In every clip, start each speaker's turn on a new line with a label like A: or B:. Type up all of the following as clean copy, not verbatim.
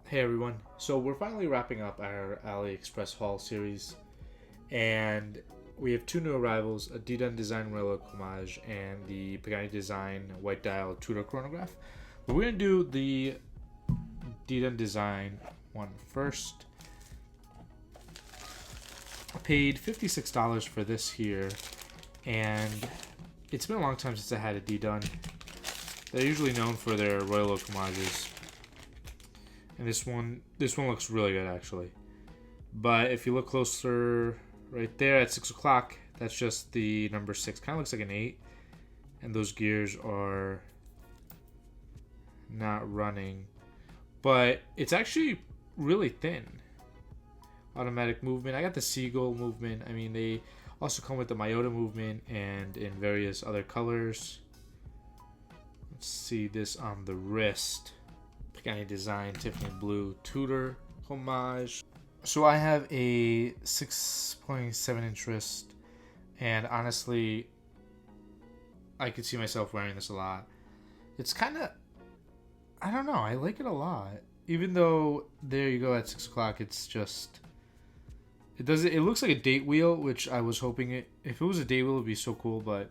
A: Hey everyone, so we're finally wrapping up our AliExpress haul series, and we have two new arrivals, a Didun Design Royal Homage and the Pagani Design White Dial Tudor Chronograph. But we're going to do the Didun Design one first. I paid $56 for this here, and it's been a long time since I had a Didun. They're usually known for their Royal Oak homages. And this one looks really good actually. But if you look closer, right there at 6 o'clock, that's just the number 6. Kind of looks like an 8, and those gears are not running. But it's actually really thin. Automatic movement. I got the seagull movement. I mean, they also come with the Myota movement and in various other colors. Let's see this on the wrist. Pagani Design Tiffany Blue Tudor Homage. So I have a 6.7 inch wrist, and honestly, I could see myself wearing this a lot. It's kind of, I don't know, I like it a lot. Even though there you go at 6 o'clock, it's just, it looks like a date wheel, which I was hoping if it was a date wheel, it would be so cool. But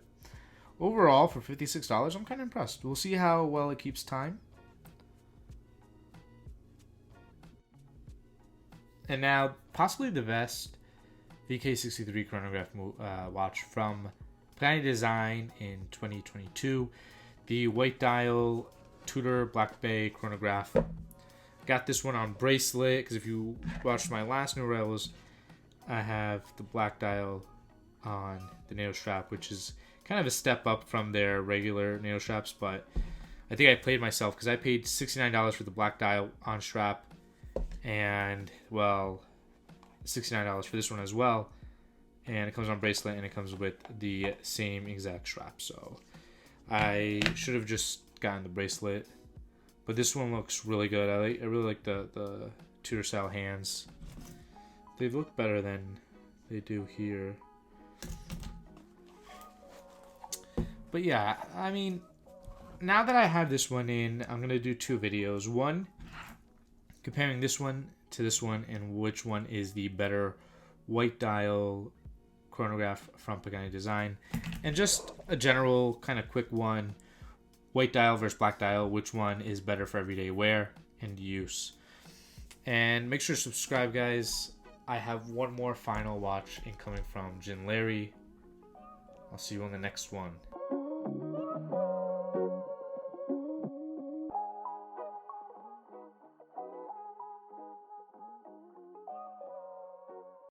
A: overall, for $56, I'm kind of impressed. We'll see how well it keeps time. And now, possibly the best VK63 chronograph watch from Pagani Design in 2022. The white dial Tudor Black Bay chronograph. Got this one on bracelet, because if you watched my last new rails, I have the black dial on the nail strap, which is kind of a step up from their regular nail straps, but I think I played myself, because I paid $69 for the black dial on strap, and well, $69 for this one as well, and it comes on bracelet and it comes with the same exact strap. So I should have just gotten the bracelet, but this one looks really good. I really like the Tudor style hands. They look better than they do here. But yeah, I mean, now that I have this one in, I'm gonna do two videos. One, comparing this one to this one and which one is the better white dial chronograph from Pagani Design, and just a general kind of quick one, white dial versus black dial, which one is better for everyday wear and use. And make sure to subscribe, guys. I have one more final watch incoming from Jin Larry. I'll see you on the next one.